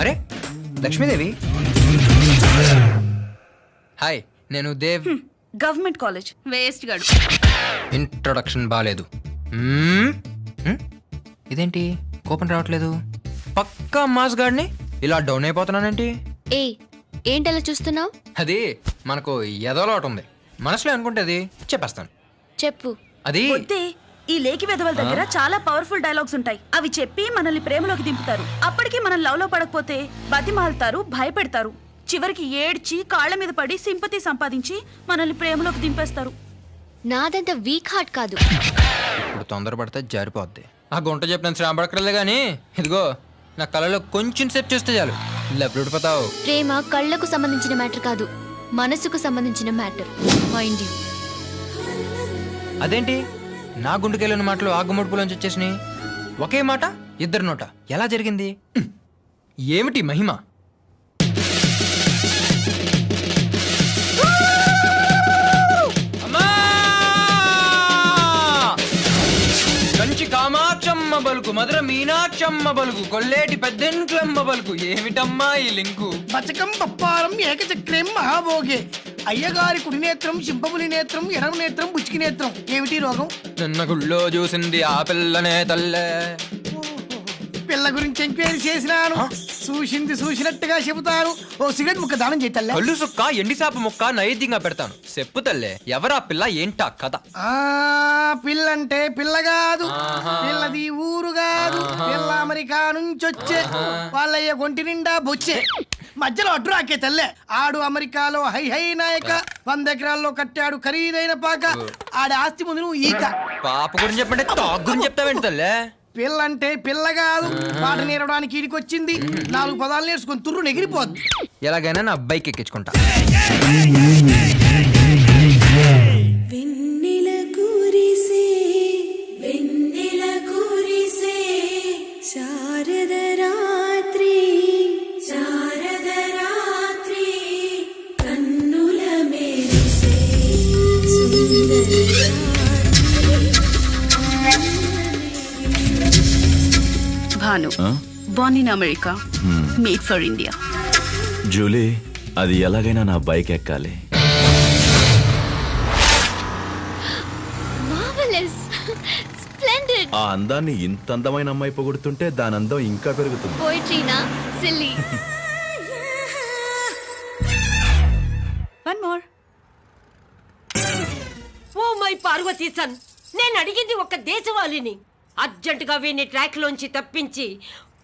అరే లక్ష్మీదేవి, హాయ్, నేను Dev. Government college waste గాడు. ఇంట్రొడక్షన్ బాలేదు. ఇదేంటి కోపం రావట్లేదు? పక్కా మాస్ గాడిని ఇలా డౌన్ అయిపోతున్నానంటే. ఏ ఏంటలా చూస్తున్నావు? అది మనకు ఎదలోటు ఉంది, మనసులో అనుకుంటే అది చెప్పేస్తాను. చెప్పు. అది వద్దే, ఈ లేకి వెధవల దగ్గర చాలా పవర్ఫుల్ డైలాగ్స్ ఉంటాయి. అవి చెప్పి మనల్ని ప్రేమలోకి దింపుతారు. అప్పటికి మనం లవ్ లో పడకపోతే బతిమాలుతారు, భయపెడతారు. చివరికి ఏడ్చి కాళ్ల మీద పడి సింపతి సంపాదించి మనల్ని ప్రేమలోకి దింపేస్తారు. నాదంత వీక్ హార్ట్ కాదు. ఇప్పుడు తొందరపడితే జారిపోద్ది. ఆ గుంట చెప్పినంత శ్రమ పడక్కర్లే కానీ, ఇదిగో నా కళ్ళలో కొంచెం సేపు చూస్తే చాలు లెబ్బడిపోతావు. ప్రేమ కళ్ళకు సంబంధించిన మ్యాటర్ కాదు, మనసుకు సంబంధించిన మ్యాటర్. Mind you. అదేంటి నా గుండెకెళ్ళిన మాటలు ఆ గుమ్మడిపులోంచి వచ్చేసినాయి? ఒకే మాట ఇద్దరు నోట ఎలా జరిగింది? ఏమిటి మహిమ? కంచి కామాక్షమ్మ బలుకు, మధుర మీనాక్షమ్మ బలుకు, కొల్లేటి పెద్దంట్లమ్మ బలుకు. ఏమిటమ్మా ఈ లింకు? బచకం పప్పారం ఏకచక్రం మహాభోగే. అయ్యగారి కుడి నేత్రం సింపములి నేత్రం, ఎడమ నేత్రం బుచ్చికి నేత్రం. ఏమిటి రోగం? నిన్న గుళ్ళో చూసింది ఆ పిల్లనే తల్లే. పిల్ల గురించి ఎంక్వైరీ చేసినాను, చూసింది చూసినట్టుగా చెబుతాను. ఓ సిగరెట్ ముక్క దానం చేయటల్లే. కళ్ళు సుక్క ఎండిసాప ముక్క నైవేద్యంగా పెడతాను. చెప్పు తల్లే, ఎవరా పిల్ల, ఏంటా కథ? పిల్లంటే పిల్ల కాదు, పిల్లది ఊరు కాదు, పిల్ల అమెరికా నుంచి వచ్చే. వాళ్ళయ్య ఒంటి నిండా బొచ్చే, మధ్యలో అడ్డు రాకే తల్లే. ఆడు అమెరికాలో హై హై నాయక, 100 ఎకరాల్లో కట్టాడు ఖరీదైన పాక. ఆడి ఆస్తి ముందు నువ్వు ఈక. పాప గురించి చెప్పంటే తాగు గురించి చెప్తావేంటి తల్లే? పిల్లంటే పిల్ల కాదు, పాట నేరడానికి ఇడికొచ్చింది. 4 పదాలు నేర్చుకుని తుర్రు నెగిరిపోద్ది. ఎలాగైనా నా బైక్ ఎక్కించుకుంటా. Bhanu, born in America, made for India. Julie, అది ఎలాగైనా నా బైక్ ఎక్కాలి. Marvellous, splendid. ఆ అందాన్ని ఇంత అందమైన అమ్మాయి పొగుడుతుంటే దాని అందం ఇంకా పెరుగుతుంది. పోయిట్రీనా? Silly. One more. Oh my Parvati son, నేను అడిగింది ఒక దేశవాళిని. అర్జెంటుగా వీని ట్రాక్ లోంచి తప్పించి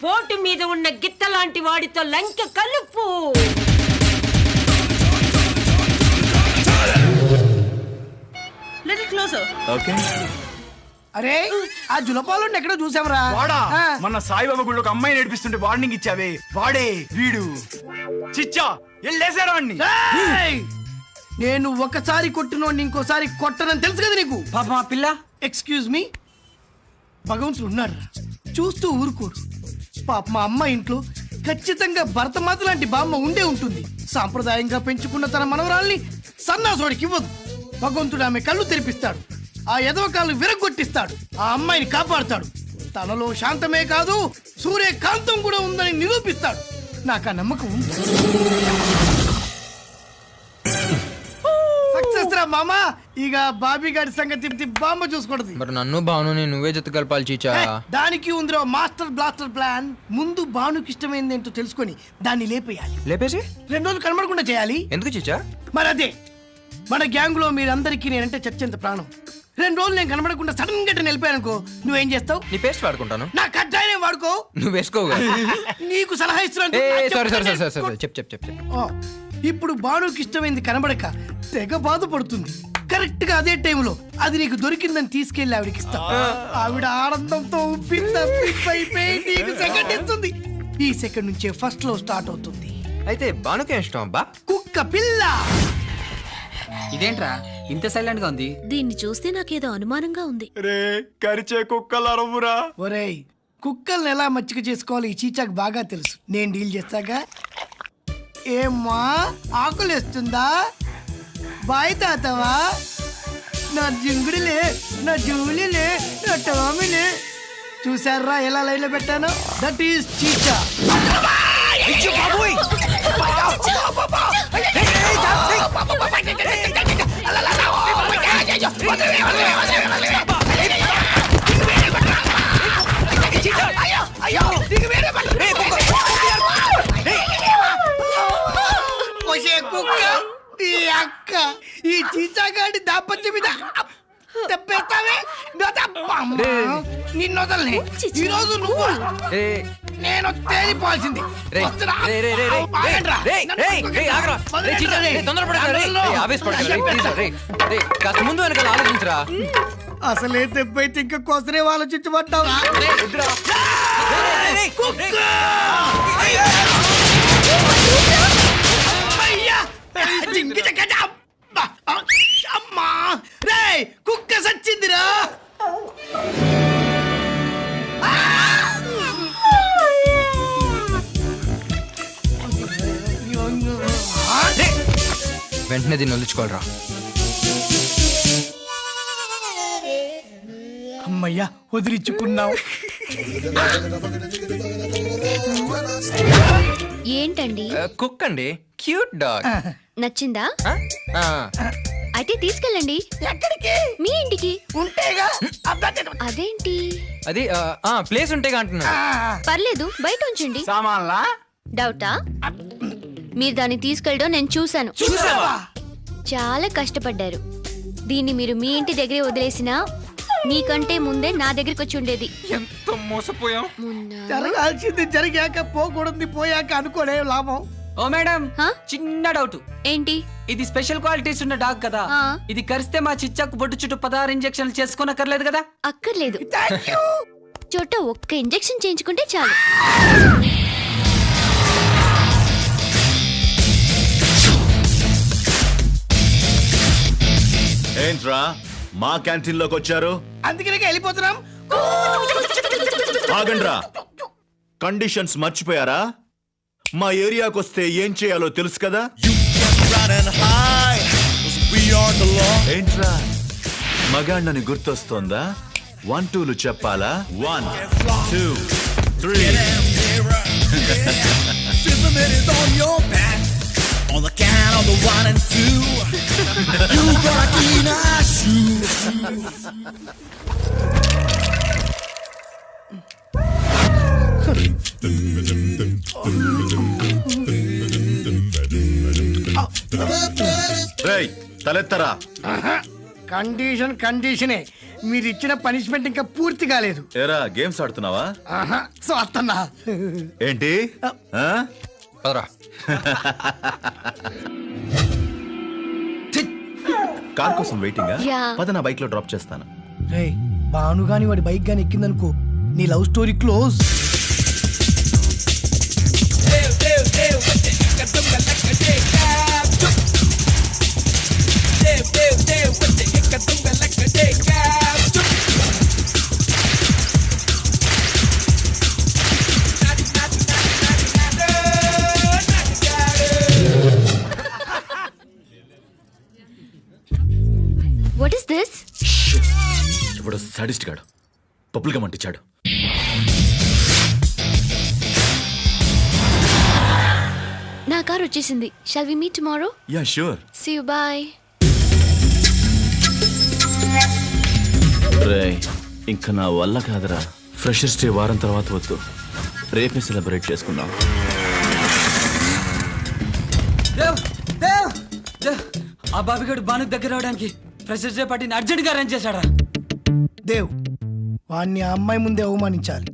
పోటు మీద ఉన్న గిత్త లాంటి వాడితో లంక కలుపు. Little closer. ఓకే. అరే, ఆ జులపాలు ఎక్కడో చూసామరా. వాడా మన సాయిబాబా గుళ్ళో ఒక అమ్మాయి నడిపిస్తుంటే వార్నింగ్ ఇచ్చావే, వాడే వీడు. చిచ్చా ఎల్లేసారా వాడిని. నేను ఒకసారి కొట్టినోడిని ఇంకోసారి కొట్టనని తెలుసు కదా నీకు. పాప మా పిల్ల. ఎక్స్క్యూజ్ మీ, భగవంతుడు ఉన్నాడు, చూస్తూ ఊరుకోడు. పాప మా అమ్మ ఇంట్లో ఖచ్చితంగా భరతమాత లాంటి బామ్మ ఉండే ఉంటుంది. సాంప్రదాయంగా పెంచుకున్న తన మనవరాల్ని సన్నాసోడికి ఇవ్వదు. భగవంతుడు ఆమె కళ్ళు తెరిపిస్తాడు, ఆ ఎదవ కాళ్ళు విరగొట్టిస్తాడు, ఆ అమ్మాయిని కాపాడుతాడు. తనలో శాంతమే కాదు, సూర్యకాంతం కూడా ఉందని నిరూపిస్తాడు. నాకు ఆ నమ్మకం ఉంది. సక్సెస్ రా మామా. ఇక బాబీ గారి సంగతి బామ్మ చూసుకుంటది. మరి నన్ను భాను నువ్వే జత కలపాలి చీచా. దానికి ఉందిరో మాస్టర్ బ్లాస్టర్ ప్లాన్. ముందు భానుకి ఇష్టమైంది ఏంటో తెలుసుకొని దాన్ని లేపేయాలి. లేపేసి 2 రోజులు కనబడకుండా చేయాలి. ఎందుకు చీచా? మరి అదే, మన గ్యాంగ్ లో మీరందరికీ నేనంటే చచ్చేంత ప్రాణం. 2 రోజులు నేను కనబడకుండా సడన్ గా నిలిపానుకో, నువ్వేం చేస్తావు? నీ పేస్ట్ వాడుకుంటాను. నా కడ్డాయనే వాడుకో. నువ్వు వేసుకోగా. నీకు సలహా ఇస్తున్నాను. చెప్పు. ఇప్పుడు భానుకి ఇష్టమైంది కనబడక తెగ బాధపడుతుంది. కరెక్ట్ గా అదే టైంలో అది నీకు దొరికిందని తీసుకెళ్లి ఆవిడకి ఇస్తా. ఆవిడ ఆనందంతో ఉప్పిపోయి నీకు సెకండ్ ఇస్తుంది. ఈ సెకండ్ నుంచే ఫస్ట్ లో స్టార్ట్ అవుతుంది. అయితే భానుకే ఇష్టం అబ్బా. కుక్క పిల్ల. ఇదేంట్రా ఇంత సైలెంట్ గా ఉంది? దీన్ని చూస్తే నాకేదో అనుమానంగా ఉంది. రే కరిచే కుక్కలు అరవురా. ఒరేయ్, కుక్కల్ని ఎలా మచ్చిక చేసుకోవాలి ఈ చీచాకు బాగా తెలుసు. నేను డీల్ చేస్తాగా. ఏమ్మా, ఆకులేస్తుందా? బాయ్ తాతవా, నా జింగుడిలే, నా జూలిలే, నా టామిలే. చూసారా ఎలా లైన్ లో పెట్టాను? దట్ ఈస్ చీచా. అక్క ఈ చీచాగాడి దాపత్యం మీద తెప్పేస్తావే. నిన్ను వదలని ఈ రోజు నువ్వు నేను తేలిపోవాల్సింది. ముందు వెనకాల ఆలోచించరా. అసలే తెప్పైతే ఇంకా కొసరే ఆలోచించబడ్డావు. అమ్మా రే కుక్క సచ్చిందిరా. వెంటనే దీన్ని వదిలించుకోవాలరా. అమ్మయ్యా వదిలించుకున్నావు. ఏంటండి? కుక్ అండి, క్యూట్ డాగ్. నచ్చిందా? అయితే తీసుకెళ్ళండి. ఎక్కడికి? మీ ఇంటికి. ఉంటేగా. అదేంటి? అది ప్లేస్ ఉంటేగా అంటున్నా. పర్లేదు, బయట ఉంచండి. సామాన్లా డౌటా? మీరు దాన్ని తీసుకెళ్ళడం నేను చూశాను. చూసావా? చాలా కష్టపడ్డారు. దీన్ని మీరు మీ ఇంటి దగ్గరే వదిలేసినా మీకంటే ముందే నా దగ్గరికి వచ్చి ఉండేది. ఎంత మోసపోయాం. జరగాల్సింది జరిగాక పోకూడదు పోయాక అనుకోలే లాభం. ఓ మేడం, హా? చిన్న డౌట్. ఏంటి? ఇది స్పెషల్ క్వాలిటీస్ ఉన్న డాగ్ కదా, ఆ. ఇది కరిస్తే మా చిచ్చాకు బొట్టు చుట్టూ 16 ఇంజక్షన్లు చేసుకోనక్కర్లేదు కదా? అక్కర్లేదు. చోట ఒక్క ఇంజెక్షన్ చేయించుకుంటే చాలు. ఏంట్రా మా క్యాంటీన్ లోకి వచ్చారు? అందుకనే వెళ్ళిపోతున్నాం. ఆగండ్రా, కండిషన్స్ మర్చిపోయారా? మా ఏరియాకి వస్తే ఏం చేయాలో తెలుసు కదా? ఏంట్రా మగాండని గుర్తొస్తోందా? 1 2లు చెప్పాలా? 1 2 3. On the count of the 1 and 2, you gotta clean our shoes. రేయ్ తలెత్తరా. కండిషన్ కండిషనే. మీరు ఇచ్చిన పనిష్మెంట్ ఇంకా పూర్తి కాలేదు. ఏరా గేమ్స్ ఆడుతున్నావా? సో అత్తన్నా ఏంటి? ఆ? పదరా. కార్ కోసం వెయిటింగ్. యా. పద నా బైక్ లో డ్రాప్ చేస్తాను. రే బాను గాని వాడి బైక్ గాని ఎక్కిందనుకో నీ love story close. What is this? ఇప్పుడు సడిస్ట్ గాడు పప్పులుగా మంటించాడు. నా కార్ వచ్చేసింది. Shall we meet tomorrow? Yeah sure. See you, bye. రేయ్ ఇంకా నా వల్ల కాదురా. ఫ్రెషర్స్ డే వారం తర్వాత వద్దు, రేపే సెలబ్రేట్ చేసుకుందాం. దేవ్ దేవ్ దేవ్, ఆ బాబిగాడు బాను దగ్గర రావడానికి ఫ్రెషర్స్ డే పార్టీని అర్జెంట్ గా అరేంజ్ చేశాడా? దేవ్ వాడిని ఆ అమ్మాయి ముందే అవమానించాలి.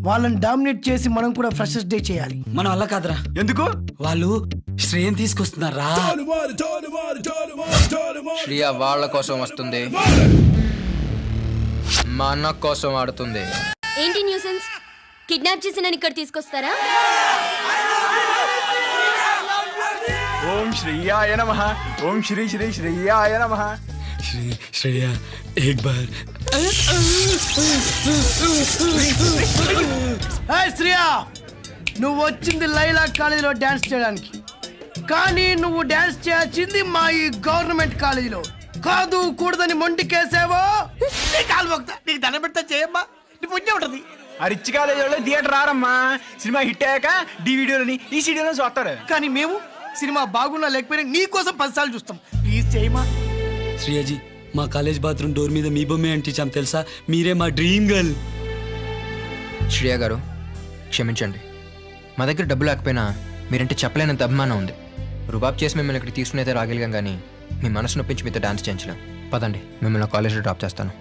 వాళ్ళని డామినేట్ చేసి మనం కూడా ఫ్రెషర్స్ డే చేయాలి. మనం అలా కాదురా. ఎందుకు? వాళ్ళు శ్రేయం తీసుకొస్తున్నారా? శ్రియ వాళ్ళ కోసం వస్తుంది, మా అన్న కోసం ఆడుతుంది. ఏంటి న్యూసెన్స్? కిడ్నాప్ చేసి నన్ను ఇక్కడ తీసుకొస్తారా? ఓం శ్రీయాయ నమః. ఓం శ్రీ శ్రీ శ్రీయాయ నమః. శ్రేయ ఏక్ బార్. శ్రియా నువ్వు వచ్చింది లైలా కాలేజీలో డాన్స్ చేయడానికి, కానీ నువ్వు డాన్స్ చేయాల్సింది మా ఈ గవర్నమెంట్ కాలేజీలో. కాదు కూడదని మొండికేసావో నీ కాలు మొక్తా, నీకు దండం పెడతా చేయమ్మా, నీ పుణ్యం ఉంటది. ఆ రిచ్ కాలేజ్ వాళ్ళు థియేటర్ రారమ్మా, సినిమా హిట్ అయ్యాక డివిడియోలని ఈ సీడీలో చూస్తారు. కానీ మేము సినిమా బాగున్నా లేకపోయినా నీ కోసం 10 సార్లు చూస్తాం. ప్లీజ్ చేయమా. శ్రీయాజీ, మా కాలేజ్ బాత్రూమ్ డోర్ మీద మీ బొమ్మే అంటించాం తెలుసా? మీరే మా డ్రీమ్ గర్ల్. శ్రేయ గారు క్షమించండి, మా దగ్గర డబ్బు లేకపోయినా మీరంటే చెప్పలేనంత అభిమానం ఉంది. రుబాబ్ చేసి మిమ్మల్ని ఇక్కడికి తీసుకుని అయితే రాగలిగాం, కానీ మీ మనసు నొప్పించి మీతో డాన్స్ చేయించలేం. పదండి, మిమ్మల్ని కాలేజ్లో డ్రాప్ చేస్తాను.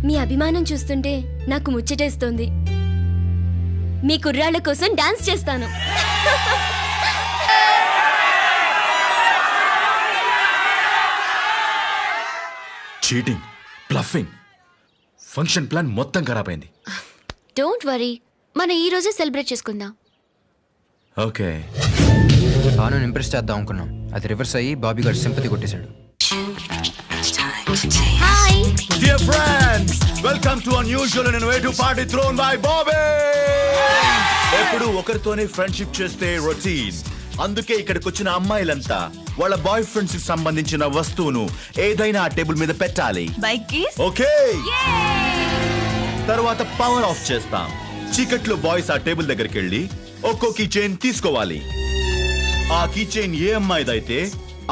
మీ అభిమానం చూస్తుంటే నాకు ముచ్చటేస్తోంది. మీ కుర్రాళ్ళ కోసం డాన్స్ చేస్తాను. చీటింగ్, బ్లఫింగ్, ఫంక్షన్ ప్లాన్ మొత్తం ఖరాబ్ అయింది. డోంట్ వరీ, మనం ఈ రోజే సెలబ్రేట్ చేసుకుందాం. ఓకే. బాను ఇంప్రెస్ చేద్దాం అనుకున్నాం, అది రివర్స్ అయ్యి బాబీ గారు సింపతి కొట్టేశాడు. Hi Dear friends, welcome to unusual and innovative party thrown by Bobby. ఎప్పుడు ఒకరితోనే ఫ్రెండ్షిప్ చేస్తే రొటీన్. అందుకే ఇక్కడికి వచ్చిన అమ్మాయిలంతా వాళ్ళ బాయ్ ఫ్రెండ్స్ కి సంబంధించిన వస్తువును ఏదైనా ఆ టేబుల్ మీద పెట్టాలి. ఓకే, తర్వాత పవర్ ఆఫ్ చేస్తాం. చీకట్లో బాయ్స్ ఆ టేబుల్ దగ్గరికి వెళ్ళి ఒక్కో కీ చైన్ తీసుకోవాలి. ఆ కీ చైన్ ఏ అమ్మాయిదైతే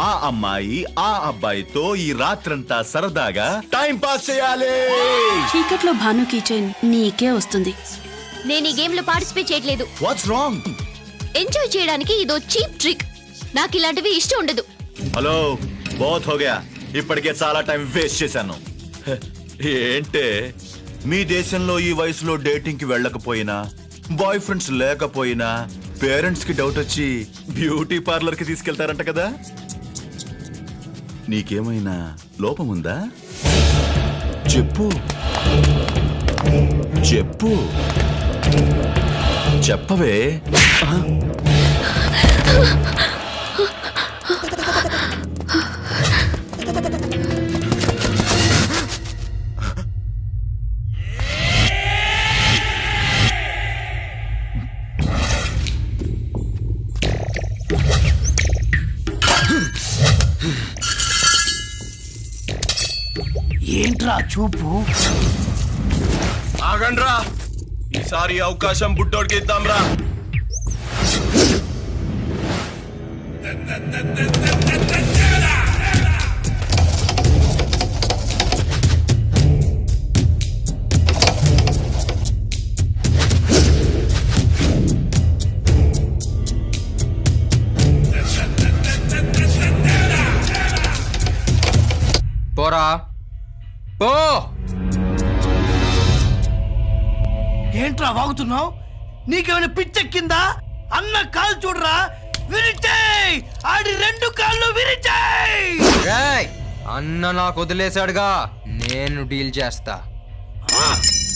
ఆ అమ్మాయి ఆ అబ్బాయితో ఈ రాత్రంతా సరదాగా టైం పాస్ చేయాలి. చీకట్లో భాను కీచైన్ నీకే వస్తుంది. నేను ఈ గేమ్ లో పార్టిసిపేట్ చేయట్లేదు. What's wrong? ఎంజాయ్ చేయడానికి ఇదో చీప్ ట్రిక్. నాకు ఇలాంటివి ఇష్టం ఉండదు. హలో, బోత్ హో గయా. ఇప్పటికే చాలా టైం వేస్ట్ చేశాను. ఏంటే మీ దేశంలో ఈ వయసులో డేటింగ్ కి వెళ్ళకపోయినా, బాయ్ ఫ్రెండ్స్ లేకపోయినా పేరెంట్స్ కి డౌట్ వచ్చి బ్యూటీ పార్లర్ కి తీసుకెళ్తారంట కదా? నీకేమైనా లోపం ఉందా? చెప్పు చెప్పు చెప్పవే. ఏంట్రా చూపు? ఆగండ్రా, ఈసారి అవకాశం బుడ్డోడికి ఇద్దాంరా. పోరా పో. ఏంట్రా వాగుతున్నావు? నీకేమైనా పిచ్చెక్కిందా? అన్న కాలు చూడరా, విరిచేయ్, ఆడి 2 కాళ్ళు విరిచేయ్. రేయ్, అన్న నాకు వదిలేశాడుగా, నేను డీల్ చేస్తా.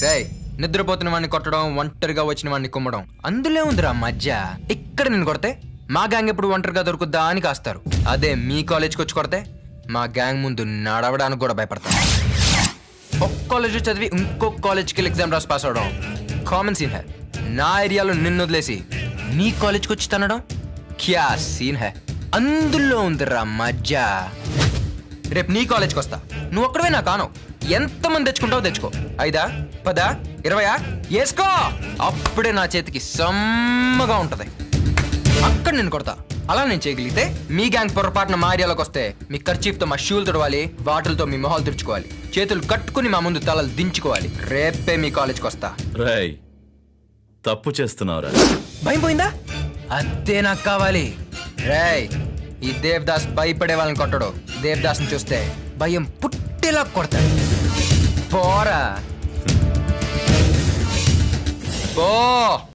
రేయ్, నిద్రపోతున్న వాడిని కొట్టడం, ఒంటరిగా వచ్చిన వాడిని కుమ్మడం, అందులో ఉందిరా మధ్య. ఇక్కడ నేను కొడితే మా గ్యాంగ్ ఎప్పుడు ఒంటరిగా దొరుకుద్దా అని కాస్తారు. అదే మీ కాలేజ్కి వచ్చి కొడితే మా గ్యాంగ్ ముందు నడవడానికి కూడా భయపడతాను. ఒక కాలేజ్ చదివి ఇంకో కాలేజ్కి ఎగ్జామ్ రాసి పాస్ అవడం కామన్ సీన్ హై. నా ఏరియాలో నిన్ను వదిలేసి నీ కాలేజ్కి వచ్చి తనడం క్యా సీన్ హై. అందులో ఉందిరా మధ్య. రేపు నీ కాలేజ్కి వస్తా, నువ్వు ఒక్కడవే నా కాను. ఎంతమంది తెచ్చుకుంటావో తెచ్చుకో. 5, 10, 20 వేసుకో. అప్పుడే నా చేతికి సమ్మగా ఉంటది. అక్కడ నేను కొడతా. అలా నేను చేయగలిగితే మీ గ్యాంగ్ పొరపాటున మా ఏరియాలోకి వస్తే మీ కర్చీఫ్తో మా షూలు తుడవాలి, వాటిలతో మీ మొహాలు తుడుచుకోవాలి, చేతులు కట్టుకుని మా ముందు తలలు దించుకోవాలి. రేపే మీ కాలేజ్కి వస్తా. రేయ్, తప్పు చేస్తున్నావురా. భయం పోయిందా? అదే నాకు కావాలి. రేయ్, ఈ దేవదాస్ భయపడే వాళ్ళని కొట్టడు. దేవదాస్ని చూస్తే భయం పుట్టేలా కొడతాడు. పోరా పో.